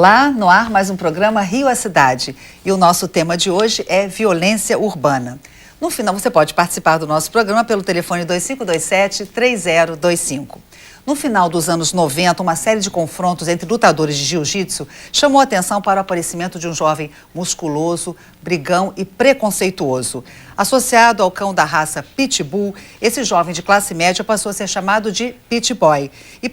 Olá, no ar mais um programa Rio a Cidade. E o nosso tema de hoje é violência urbana. No final, você pode participar do nosso programa pelo telefone 2527-3025. No final dos anos 90, uma série de confrontos entre lutadores de jiu-jitsu chamou a atenção para o aparecimento de um jovem musculoso, brigão e preconceituoso. Associado ao cão da raça Pitbull, esse jovem de classe média passou a ser chamado de Pit Boy. E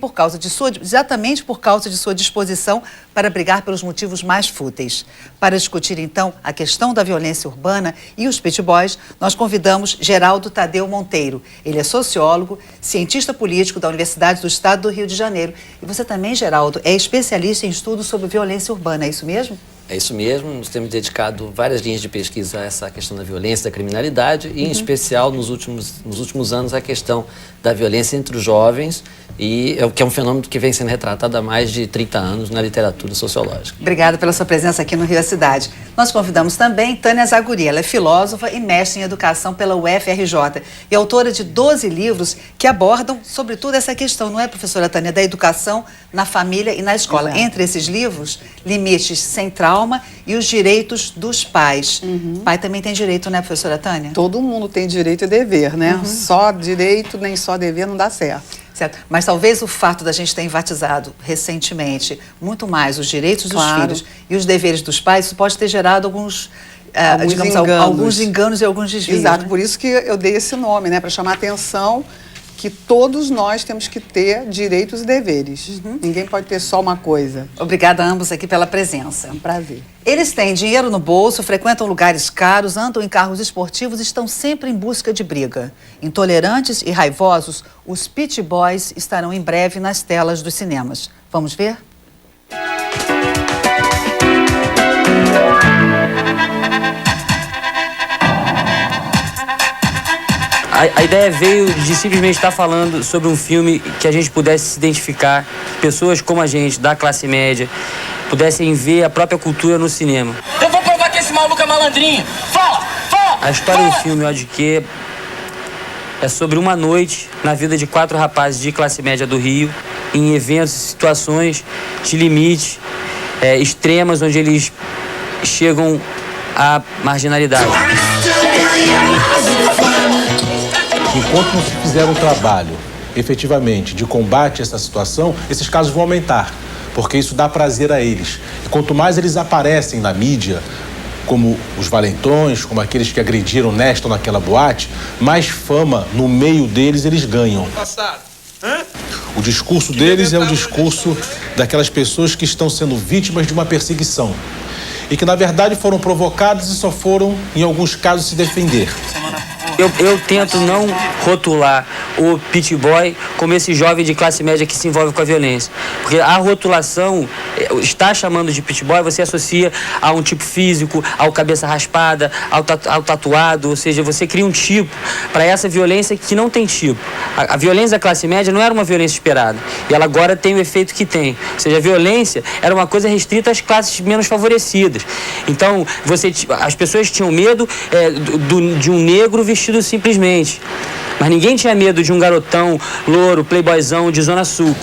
exatamente por causa de sua disposição para brigar pelos motivos mais fúteis. Para discutir, então, a questão da violência urbana e os Pit Boys, nós convidamos Geraldo Tadeu Monteiro. Ele é sociólogo, cientista político da Universidade do Estado do Rio de Janeiro. E você também, Geraldo, é especialista em estudos sobre violência urbana, é isso mesmo? É isso mesmo, nós temos dedicado várias linhas de pesquisa a essa questão da violência, da criminalidade e, em especial, nos últimos anos, a questão da violência entre os jovens, que é um fenômeno que vem sendo retratado há mais de 30 anos na literatura sociológica. Obrigada pela sua presença aqui no Rio a Cidade. Nós convidamos também Tânia Zaguri. Ela é filósofa e mestre em educação pela UFRJ e autora de 12 livros que abordam, sobretudo, essa questão, não é, professora Tânia, da educação na família e na escola. Exato. Entre esses livros, Limites Sem Trauma e Os Direitos dos Pais. Pai também tem direito, né, professora Tânia? Todo mundo tem direito e dever, né? Só direito nem só dever não dá certo. Certo. Mas talvez o fato da gente ter enfatizado recentemente muito mais os direitos dos filhos e os deveres dos pais, isso pode ter gerado alguns enganos e alguns desvios. Exato, né? por isso que eu dei esse nome, né? Para chamar a atenção que todos nós temos que ter direitos e deveres. Ninguém pode ter só uma coisa. Obrigada a ambos aqui pela presença. É um prazer. Eles têm dinheiro no bolso, frequentam lugares caros, andam em carros esportivos e estão sempre em busca de briga. Intolerantes e raivosos, os Pit Boys estarão em breve nas telas dos cinemas. Vamos ver? A ideia veio de simplesmente estar falando sobre um filme que a gente pudesse se identificar, pessoas como a gente, da classe média, pudessem ver a própria cultura no cinema. Eu vou provar que esse maluco é malandrinho. Fala! A história do filme, o ADQ, é sobre uma noite na vida de 4 rapazes de classe média do Rio, em eventos e situações de limite, extremas, onde eles chegam à marginalidade. Enquanto não se fizer um trabalho, efetivamente, de combate a essa situação, esses casos vão aumentar, porque isso dá prazer a eles. E quanto mais eles aparecem na mídia, como os valentões, como aqueles que agrediram nesta ou naquela boate, mais fama no meio deles eles ganham. O discurso deles é o discurso daquelas pessoas que estão sendo vítimas de uma perseguição e que, na verdade, foram provocadas e só foram, em alguns casos, se defender. Eu tento não rotular o Pit Boy como esse jovem de classe média que se envolve com a violência. Porque a rotulação, está chamando de Pit Boy, você associa a um tipo físico, ao cabeça raspada, ao tatuado, ou seja, você cria um tipo para essa violência que não tem tipo. A violência da classe média não era uma violência esperada, e ela agora tem o efeito que tem. Ou seja, a violência era uma coisa restrita às classes menos favorecidas. Então, as pessoas tinham medo de um negro vestido simplesmente. Mas ninguém tinha medo de um garotão, louro, playboyzão de Zona Sul.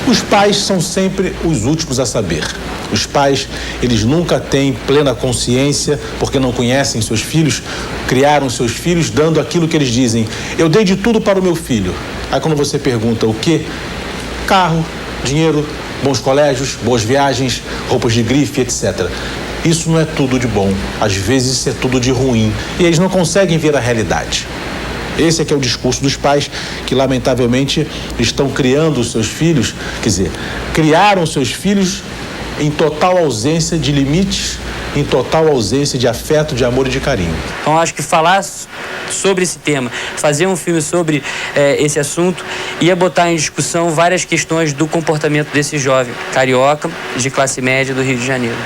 Os pais são sempre os últimos a saber. Os pais, eles nunca têm plena consciência, porque não conhecem seus filhos, criaram seus filhos dando aquilo que eles dizem. Eu dei de tudo para o meu filho. Aí quando você pergunta o quê? Carro, dinheiro, bons colégios, boas viagens, roupas de grife, etc. Isso não é tudo de bom. Às vezes isso é tudo de ruim. E eles não conseguem ver a realidade. Esse é que é o discurso dos pais que, lamentavelmente, estão criando os seus filhos, quer dizer, criaram seus filhos em total ausência de limites, em total ausência de afeto, de amor e de carinho. Então, acho que falar sobre esse tema, fazer um filme sobre esse assunto, ia botar em discussão várias questões do comportamento desse jovem carioca de classe média do Rio de Janeiro.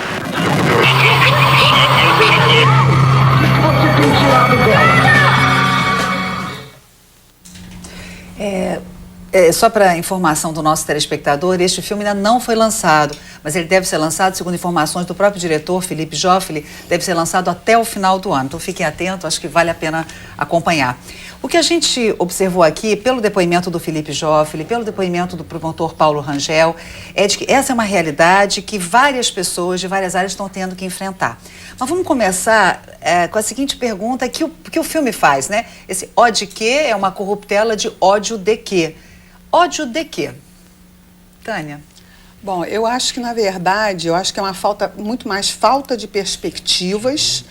Só para informação do nosso telespectador, este filme ainda não foi lançado, mas ele deve ser lançado, segundo informações do próprio diretor, Felipe Joffre, deve ser lançado até o final do ano. Então fiquem atentos, acho que vale a pena acompanhar. O que a gente observou aqui, pelo depoimento do Felipe Joffre, pelo depoimento do promotor Paulo Rangel, é de que essa é uma realidade que várias pessoas de várias áreas estão tendo que enfrentar. Mas vamos começar com a seguinte pergunta que o filme faz, né? Esse ó de quê é uma corruptela de ódio de quê? Ódio de quê? Tânia? Bom, eu acho que, na verdade, é uma muito mais falta de perspectivas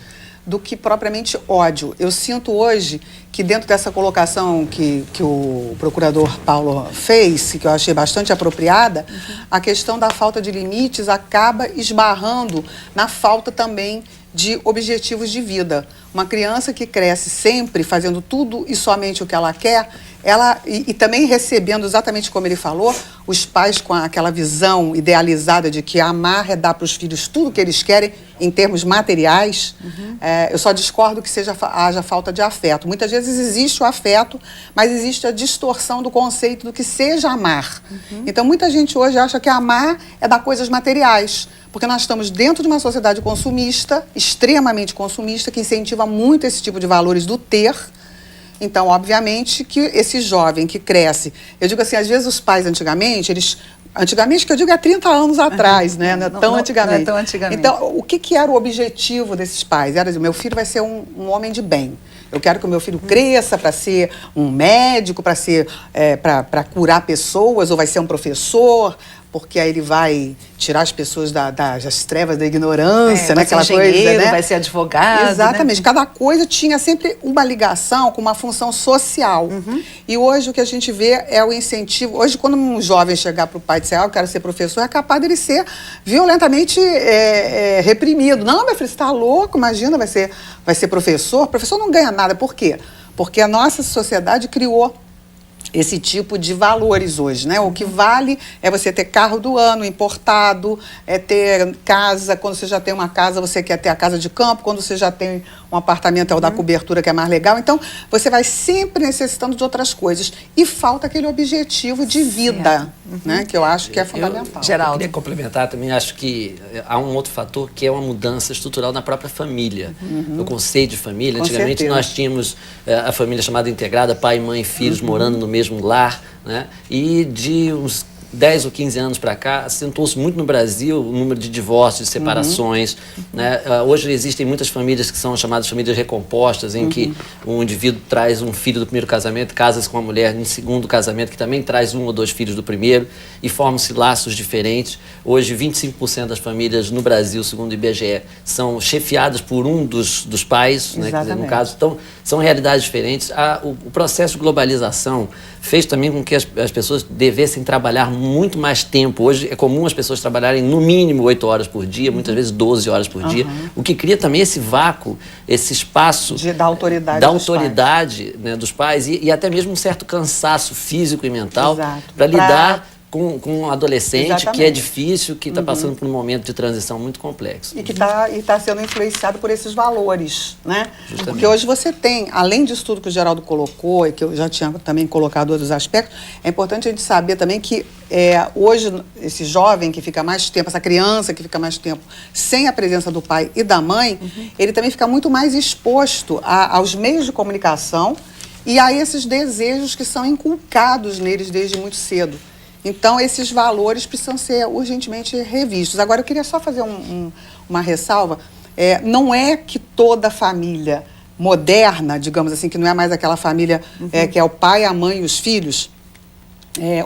do que propriamente ódio. Eu sinto hoje que dentro dessa colocação que o procurador Paulo fez, que eu achei bastante apropriada, a questão da falta de limites acaba esbarrando na falta também de objetivos de vida. Uma criança que cresce sempre fazendo tudo e somente o que ela quer, e também recebendo, exatamente como ele falou, os pais com aquela visão idealizada de que amar é dar para os filhos tudo o que eles querem em termos materiais. Eu só discordo que haja falta de afeto. Muitas vezes existe o afeto, mas existe a distorção do conceito do que seja amar. Então, muita gente hoje acha que amar é dar coisas materiais, porque nós estamos dentro de uma sociedade consumista, extremamente consumista, que incentiva muito esse tipo de valores do ter. Então, obviamente, que esse jovem que cresce... Eu digo assim, às vezes os pais antigamente, que eu digo é 30 anos atrás, né? Não é tão antigamente. Não é tão antigamente. Então, o que era o objetivo desses pais? Era dizer, meu filho vai ser um homem de bem. Eu quero que o meu filho cresça para ser um médico, para curar pessoas, ou vai ser um professor, porque aí ele vai tirar as pessoas das trevas da ignorância, né? Aquela coisa, né? Vai ser advogado. Exatamente. Né? Cada coisa tinha sempre uma ligação com uma função social. E hoje o que a gente vê é o incentivo. Hoje, quando um jovem chegar para o pai e dizer, eu quero ser professor, é capaz dele ser violentamente reprimido. Não, meu filho, você está louco, imagina, vai ser professor. O professor não ganha nada. Por quê? Porque a nossa sociedade criou esse tipo de valores hoje, né? O que vale é você ter carro do ano importado, é ter casa. Quando você já tem uma casa, você quer ter a casa de campo. Quando você já tem um apartamento, é o da cobertura, que é mais legal. Então, você vai sempre necessitando de outras coisas. E falta aquele objetivo de vida, né? Que eu acho que é fundamental. Geraldo. Eu queria complementar também, acho que há um outro fator que é uma mudança estrutural na própria família. O conceito de família. Antigamente nós tínhamos a família chamada integrada, pai, mãe, filhos morando no mesmo lar, né? E de uns 10 ou 15 anos para cá, acentuou-se muito no Brasil o número de divórcios, de separações. Né? Hoje existem muitas famílias que são chamadas famílias recompostas, em que um indivíduo traz um filho do primeiro casamento, casa-se com uma mulher em segundo casamento, que também traz 1 ou 2 filhos do primeiro, e formam-se laços diferentes. Hoje, 25% das famílias no Brasil, segundo o IBGE, são chefiadas por um dos pais, né? Quer dizer, no caso. Então, são realidades diferentes. O processo de globalização fez também com que as pessoas devessem trabalhar muito mais tempo. Hoje é comum as pessoas trabalharem no mínimo 8 horas por dia, muitas vezes 12 horas por dia, o que cria também esse vácuo, esse espaço da autoridade, né, dos pais e até mesmo um certo cansaço físico e mental para lidar com um adolescente que é difícil, que está passando por um momento de transição muito complexo. E que está sendo influenciado por esses valores, né? Justamente. Porque hoje você tem, além disso tudo que o Geraldo colocou, e que eu já tinha também colocado outros aspectos, é importante a gente saber também que hoje esse jovem que fica mais tempo, essa criança que fica mais tempo sem a presença do pai e da mãe, ele também fica muito mais exposto aos meios de comunicação e a esses desejos que são inculcados neles desde muito cedo. Então, esses valores precisam ser urgentemente revistos. Agora, eu queria só fazer uma ressalva. Não é que toda família moderna, digamos assim, que não é mais aquela família que é o pai, a mãe e os filhos,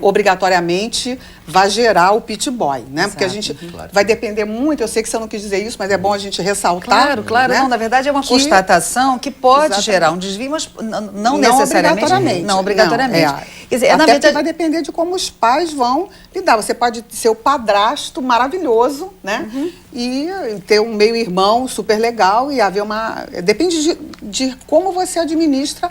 obrigatoriamente vai gerar o pit boy, né? Exato, porque a gente vai depender muito, eu sei que você não quis dizer isso, mas é bom a gente ressaltar. Claro, né? Não, na verdade é uma constatação que pode gerar um desvio, mas não necessariamente. Não obrigatoriamente. Quer dizer, na verdade vai depender de como os pais vão lidar. Você pode ser o padrasto maravilhoso, né? e ter um meio-irmão super legal e haver depende de como você administra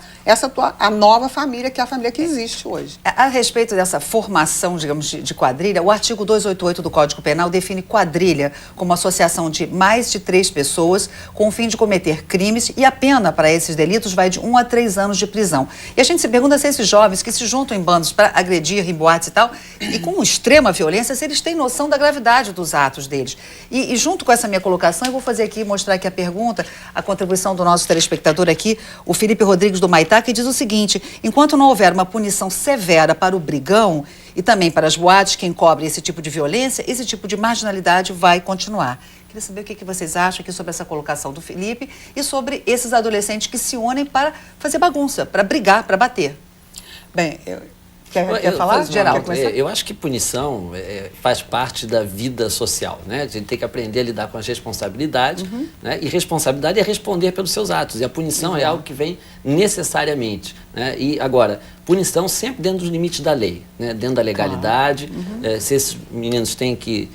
a nova família, que é a família que existe hoje. A respeito dessa formação, digamos, de quadrilha, o artigo 288 do Código Penal define quadrilha como associação de mais de 3 pessoas com o fim de cometer crimes, e a pena para esses delitos vai de 1 a 3 anos de prisão. E a gente se pergunta se esses jovens que se juntam em bandos para agredir em boates e tal, e com extrema violência, se eles têm noção da gravidade dos atos deles. E junto com essa minha colocação, eu vou fazer aqui, mostrar aqui a pergunta, a contribuição do nosso telespectador aqui, o Felipe Rodrigues do Maitá, que diz o seguinte: enquanto não houver uma punição severa para o brigão e também para as boates que encobrem esse tipo de violência, esse tipo de marginalidade vai continuar. Queria saber o que vocês acham aqui sobre essa colocação do Felipe e sobre esses adolescentes que se unem para fazer bagunça, para brigar, para bater. Bem, quer falar, Geraldo? Eu acho que punição faz parte da vida social, né? A gente tem que aprender a lidar com as responsabilidades, né? E responsabilidade é responder pelos seus atos. E a punição é algo que vem necessariamente, né? E agora, punição sempre dentro dos limites da lei, né? Dentro da legalidade. Se esses meninos têm que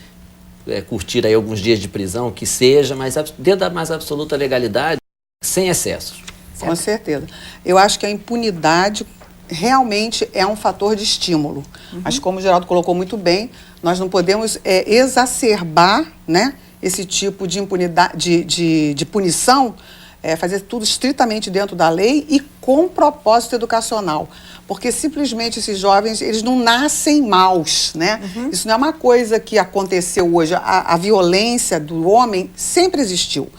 curtir aí alguns dias de prisão, que seja, mas dentro da mais absoluta legalidade, sem excessos. Com certeza. Eu acho que a impunidade realmente é um fator de estímulo. Mas, como o Geraldo colocou muito bem, nós não podemos exacerbar, né, esse tipo de impunidade, de punição, fazer tudo estritamente dentro da lei e com propósito educacional. Porque simplesmente esses jovens, eles não nascem maus, né? Isso não é uma coisa que aconteceu hoje. A violência do homem sempre existiu.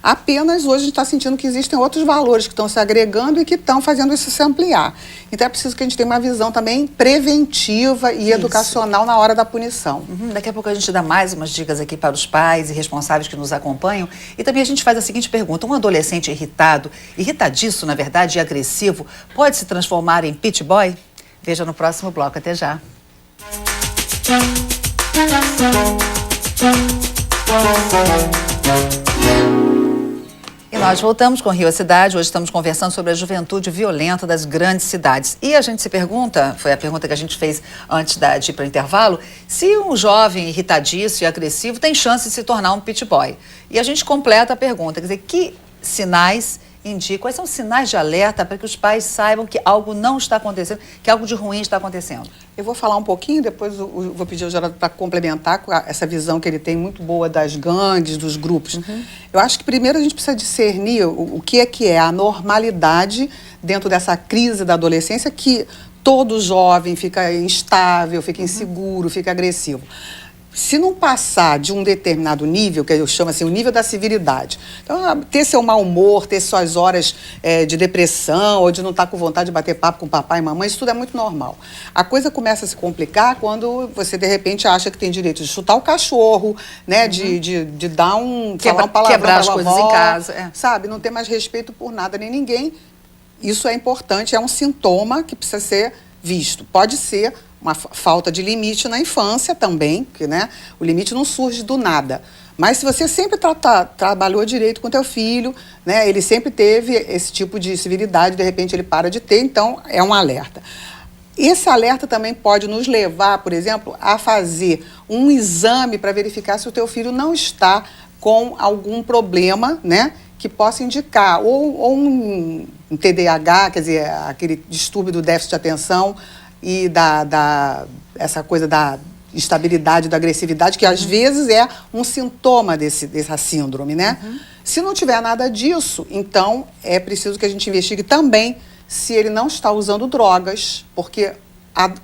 Apenas hoje a gente está sentindo que existem outros valores que estão se agregando e que estão fazendo isso se ampliar. Então é preciso que a gente tenha uma visão também preventiva e educacional na hora da punição. Daqui a pouco a gente dá mais umas dicas aqui para os pais e responsáveis que nos acompanham. E também a gente faz a seguinte pergunta: um adolescente irritado, irritadiço, na verdade, e agressivo, pode se transformar em pit boy? Veja no próximo bloco. Até já. E nós voltamos com Rio à Cidade. Hoje estamos conversando sobre a juventude violenta das grandes cidades. E a gente se pergunta, foi a pergunta que a gente fez antes de ir para o intervalo, se um jovem irritadiço e agressivo tem chance de se tornar um pit boy. E a gente completa a pergunta, quer dizer, que sinais indicam, quais são os sinais de alerta para que os pais saibam que algo não está acontecendo, que algo de ruim está acontecendo? Eu vou falar um pouquinho, depois eu vou pedir ao Geraldo para complementar com essa visão que ele tem muito boa das gangues, dos grupos. Eu acho que primeiro a gente precisa discernir o que é a normalidade dentro dessa crise da adolescência, que todo jovem fica instável, fica inseguro, fica agressivo. Se não passar de um determinado nível, que eu chamo assim, o nível da civilidade, então, ter seu mau humor, ter suas horas de depressão, ou de não estar com vontade de bater papo com papai e mamãe, isso tudo é muito normal. A coisa começa a se complicar quando você, de repente, acha que tem direito de chutar o cachorro, né, de dar falar um palavrão quebrar as coisas em casa. Sabe, não ter mais respeito por nada nem ninguém. Isso é importante, é um sintoma que precisa ser visto. Pode ser uma falta de limite na infância também, porque, né, o limite não surge do nada. Mas se você sempre trabalhou direito com teu filho, né, ele sempre teve esse tipo de civilidade, de repente ele para de ter, então é um alerta. Esse alerta também pode nos levar, por exemplo, a fazer um exame para verificar se o teu filho não está com algum problema, né, que possa indicar ou um TDAH, quer dizer, aquele distúrbio do déficit de atenção, e essa coisa da instabilidade, da agressividade, que às vezes é um sintoma dessa síndrome, né? Se não tiver nada disso, então é preciso que a gente investigue também se ele não está usando drogas, porque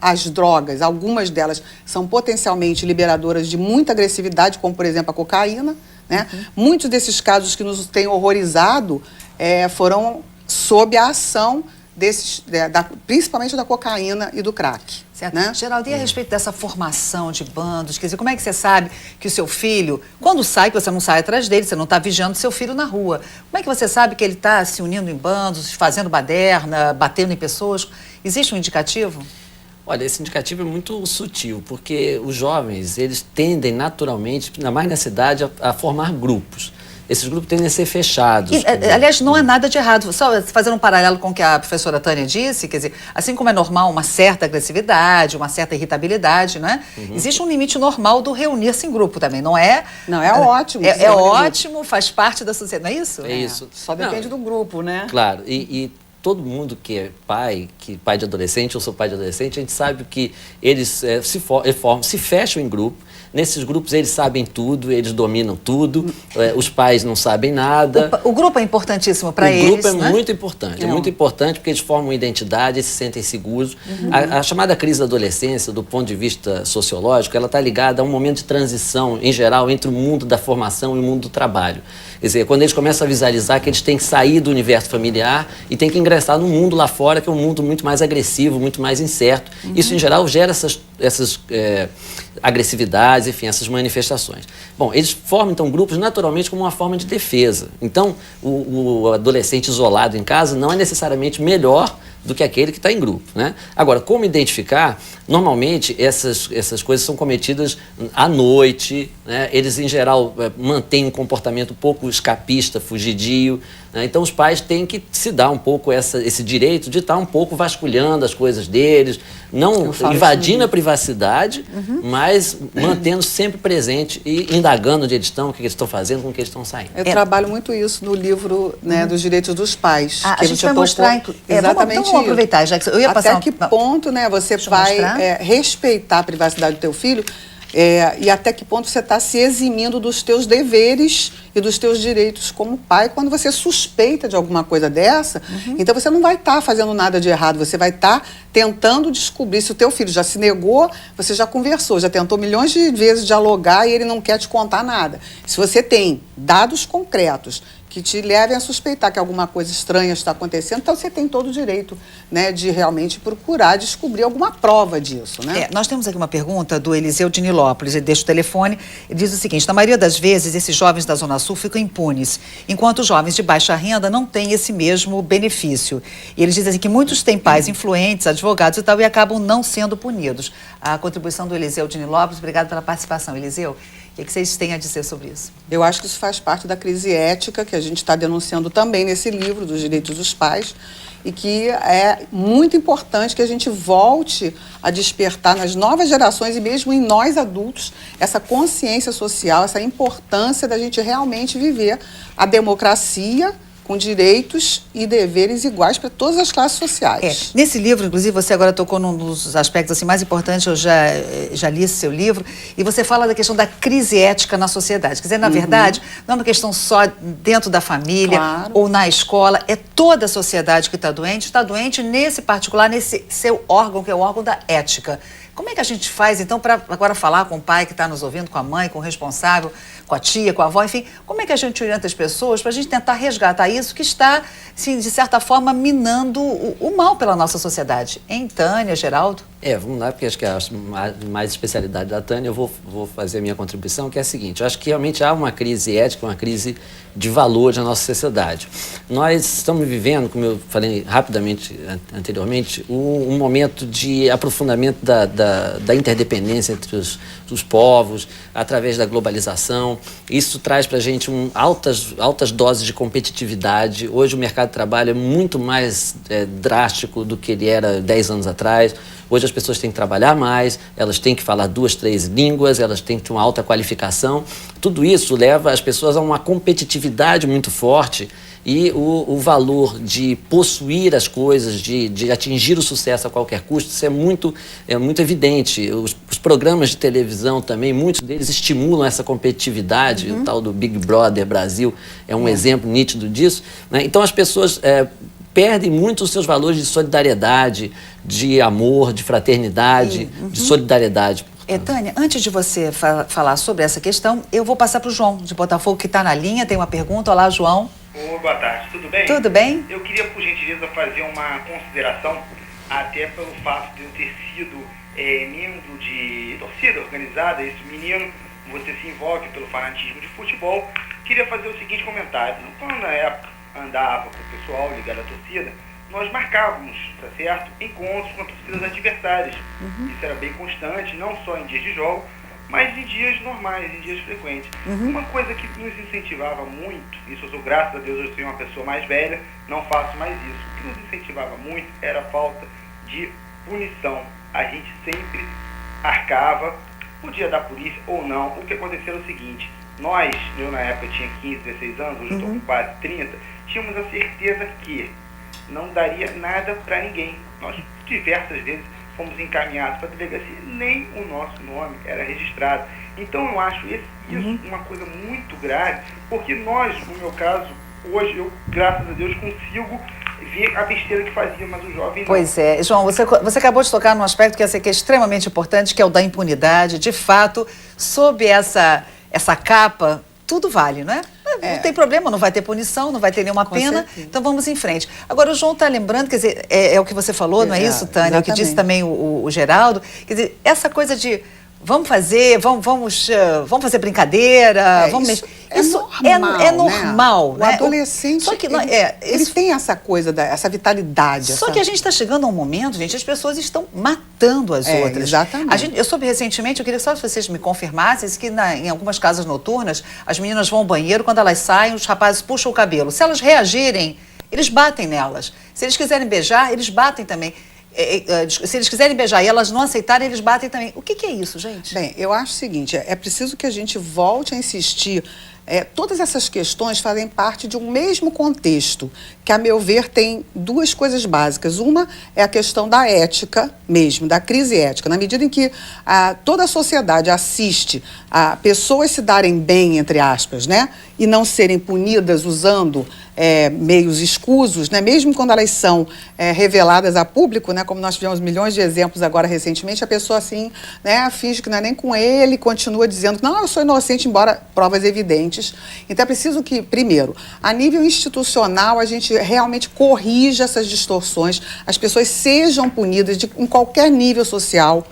as drogas, algumas delas são potencialmente liberadoras de muita agressividade, como, por exemplo, a cocaína, né? Muitos desses casos que nos têm horrorizado foram sob a ação principalmente da cocaína e do crack. Certo. Né? Geraldo, e a respeito dessa formação de bandos? Quer dizer, como é que você sabe que o seu filho, quando sai, que você não sai atrás dele, você não está vigiando seu filho na rua, como é que você sabe que ele está se unindo em bandos, fazendo baderna, batendo em pessoas? Existe um indicativo? Olha, esse indicativo é muito sutil, porque os jovens, eles tendem naturalmente, ainda mais na cidade, a formar grupos. esses grupos tendem a ser fechados. Aliás, não há nada de errado. Só fazendo um paralelo com o que a professora Tânia disse, quer dizer, assim como é normal uma certa agressividade, uma certa irritabilidade, não é? Existe um limite normal do reunir-se em grupo também, não é? Não, é ótimo. É ótimo, faz parte da sociedade, não é isso? É isso. Só depende do grupo, né? Claro, e todo mundo que é pai de adolescente, eu sou pai de adolescente, a gente sabe que eles se fecham em grupo. Nesses grupos eles sabem tudo, eles dominam tudo, os pais não sabem nada. O grupo é importantíssimo para eles. O grupo é, né? muito importante, é muito importante porque eles formam uma identidade e se sentem seguros. A chamada crise da adolescência, do ponto de vista sociológico, ela está ligada a um momento de transição, em geral, entre o mundo da formação e o mundo do trabalho. Quer dizer, quando eles começam a visualizar que eles têm que sair do universo familiar e têm que ingressar no mundo lá fora, que é um mundo muito mais agressivo, muito mais incerto. Isso, em geral, gera essas agressividades, enfim, essas manifestações. Bom, eles formam, então, grupos naturalmente como uma forma de defesa. Então, o adolescente isolado em casa não é necessariamente melhor do que aquele que está em grupo, né? Agora, como identificar? Normalmente, essas coisas são cometidas à noite, né? Eles, em geral, mantêm um comportamento um pouco escapista, fugidio, né? Então, os pais têm que se dar um pouco esse direito de estar um pouco vasculhando as coisas deles, não invadindo a privacidade, mas mantendo sempre presente e indagando onde eles estão, o que eles estão fazendo, com o que eles estão saindo. Eu trabalho muito isso no livro, né, dos direitos dos pais. A gente vai mostrar, exatamente vamos aproveitar, já que eu ia passar... Até que ponto, né, você vai respeitar a privacidade do teu filho e até que ponto você está se eximindo dos teus deveres e dos teus direitos como pai quando você suspeita de alguma coisa dessa. Então você não vai estar fazendo nada de errado, você vai estar tentando descobrir se o teu filho já se negou, você já conversou, já tentou milhões de vezes dialogar e ele não quer te contar nada. Se você tem dados concretos que te levem a suspeitar que alguma coisa estranha está acontecendo, então você tem todo o direito, né, de realmente procurar descobrir alguma prova disso, né? Nós temos aqui uma pergunta do Eliseu de Nilópolis, ele deixa o telefone, ele diz o seguinte: na maioria das vezes, esses jovens da Zona Sul ficam impunes, enquanto os jovens de baixa renda não têm esse mesmo benefício. E ele diz assim que muitos têm pais influentes, advogados e tal, e acabam não sendo punidos. A contribuição do Eliseu de Nilópolis, obrigado pela participação, Eliseu. O que vocês têm a dizer sobre isso? Eu acho que isso faz parte da crise ética que a gente está denunciando também nesse livro dos direitos dos pais e que é muito importante que a gente volte a despertar nas novas gerações e mesmo em nós adultos essa consciência social, essa importância da gente realmente viver a democracia com direitos e deveres iguais para todas as classes sociais. Nesse livro, inclusive, você agora tocou num dos aspectos assim, mais importantes, eu já li esse seu livro, e você fala da questão da crise ética na sociedade. Quer dizer, na verdade, não é uma questão só dentro da família ou na escola, é toda a sociedade que está doente nesse particular, nesse seu órgão, que é o órgão da ética. Como é que a gente faz, então, para agora falar com o pai que está nos ouvindo, com a mãe, com o responsável, com a tia, com a avó, enfim, como é que a gente orienta as pessoas para a gente tentar resgatar isso que está, assim, de certa forma, minando o mal pela nossa sociedade? Em Tânia, Geraldo? Vamos lá, porque acho que é a mais especialidade da Tânia, eu vou fazer a minha contribuição, que é a seguinte: eu acho que realmente há uma crise ética, uma crise de valores na nossa sociedade. Nós estamos vivendo, como eu falei rapidamente anteriormente, um momento de aprofundamento da interdependência entre os povos, através da globalização. Isso traz para a gente altas doses de competitividade. Hoje o mercado de trabalho é muito mais drástico do que ele era 10 anos atrás. Hoje as pessoas têm que trabalhar mais, elas têm que falar 2, 3 línguas, elas têm que ter uma alta qualificação. Tudo isso leva as pessoas a uma competitividade muito forte e o valor de possuir as coisas, de atingir o sucesso a qualquer custo, isso é muito evidente. Os programas de televisão também, muitos deles estimulam essa competitividade. O tal do Big Brother Brasil é um exemplo nítido disso, né? Então as pessoas perdem muito os seus valores de solidariedade, de amor, de fraternidade, de solidariedade. Tânia, antes de você falar sobre essa questão, eu vou passar para o João, de Botafogo, que está na linha, tem uma pergunta. Olá, João. Boa tarde, tudo bem? Tudo bem? Eu queria, por gentileza, fazer uma consideração, até pelo fato de eu ter sido membro de torcida organizada. Esse menino, você se envolve pelo fanatismo de futebol. Queria fazer o seguinte comentário. Quando na época andava com o pessoal ligado à torcida, nós marcávamos, tá certo, encontros com torcidas adversárias. Isso era bem constante, não só em dias de jogo, mas em dias normais, em dias frequentes. Uma coisa que nos incentivava muito, isso eu sou, graças a Deus, eu sou uma pessoa mais velha, não faço mais isso. O que nos incentivava muito era a falta de punição. A gente sempre arcava, podia dar polícia ou não. O que aconteceu é o seguinte: nós, eu na época tinha 15, 16 anos, hoje eu estou com quase 30, tínhamos a certeza que não daria nada para ninguém. Nós diversas vezes fomos encaminhados para a delegacia, nem o nosso nome era registrado. Então eu acho isso uma coisa muito grave, porque nós, no meu caso, hoje eu, graças a Deus, consigo ver a besteira que fazia, mas o jovem não. Pois é. João, você acabou de tocar num aspecto que é extremamente importante, que é o da impunidade. De fato, sob essa capa, tudo vale, não é? Não tem problema, não vai ter punição, não vai ter nenhuma pena, certeza. então vamos em frente. Agora, o João está lembrando, quer dizer, é o que você falou, não é isso, Tânia? O que disse também o Geraldo. Quer dizer, essa coisa de vamos fazer brincadeira, Isso é normal, é normal, né? O adolescente, só que ele tem essa coisa, essa vitalidade. Só que a gente está chegando a um momento, gente, as pessoas estão matando as outras. Exatamente. Eu soube recentemente, eu queria só que vocês me confirmassem, que em algumas casas noturnas, as meninas vão ao banheiro, quando elas saem, os rapazes puxam o cabelo. Se elas reagirem, eles batem nelas. Se eles quiserem beijar, eles batem também. Se eles quiserem beijar e elas não aceitarem, eles batem também. O que é isso, gente? Bem, eu acho o seguinte, é preciso que a gente volte a insistir. Todas essas questões fazem parte de um mesmo contexto, que, a meu ver, tem duas coisas básicas. Uma é a questão da ética mesmo, da crise ética. Na medida em que toda a sociedade assiste a pessoas se darem bem, entre aspas, né, e não serem punidas usando meios escusos, né, mesmo quando elas são reveladas a público, né, como nós tivemos milhões de exemplos agora recentemente, a pessoa assim, né, finge que não é nem com ele, continua dizendo que não, eu sou inocente, embora provas evidentes. Então é preciso que, primeiro, a nível institucional, a gente realmente corrija essas distorções, as pessoas sejam punidas em qualquer nível social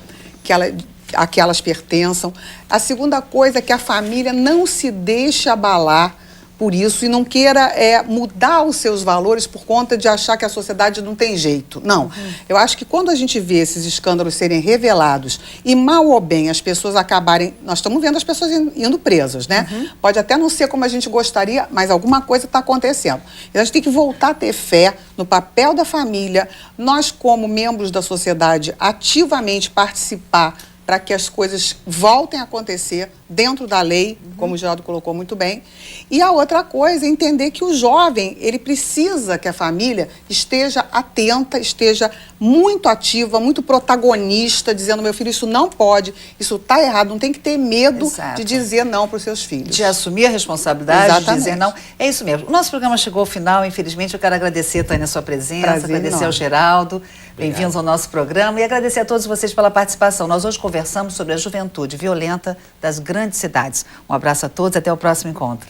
a que elas pertençam. A segunda coisa é que a família não se deixe abalar por isso e não queira mudar os seus valores por conta de achar que a sociedade não tem jeito. Não. Eu acho que quando a gente vê esses escândalos serem revelados e, mal ou bem, as pessoas acabarem... Nós estamos vendo as pessoas indo presas, né? Pode até não ser como a gente gostaria, mas alguma coisa está acontecendo. E a gente tem que voltar a ter fé no papel da família, nós, como membros da sociedade, ativamente participar para que as coisas voltem a acontecer dentro da lei, como o Geraldo colocou muito bem. E a outra coisa é entender que o jovem, ele precisa que a família esteja atenta, esteja muito ativa, muito protagonista, dizendo, meu filho, isso não pode, isso está errado, não tem que ter medo de dizer não para os seus filhos. De assumir a responsabilidade, de dizer não. É isso mesmo. O nosso programa chegou ao final, infelizmente. Eu quero agradecer, Tânia, a sua presença, agradecer ao Geraldo. Bem-vindos ao nosso programa e agradecer a todos vocês pela participação. Nós hoje conversamos sobre a juventude violenta das grandes cidades. Um abraço a todos e até o próximo encontro.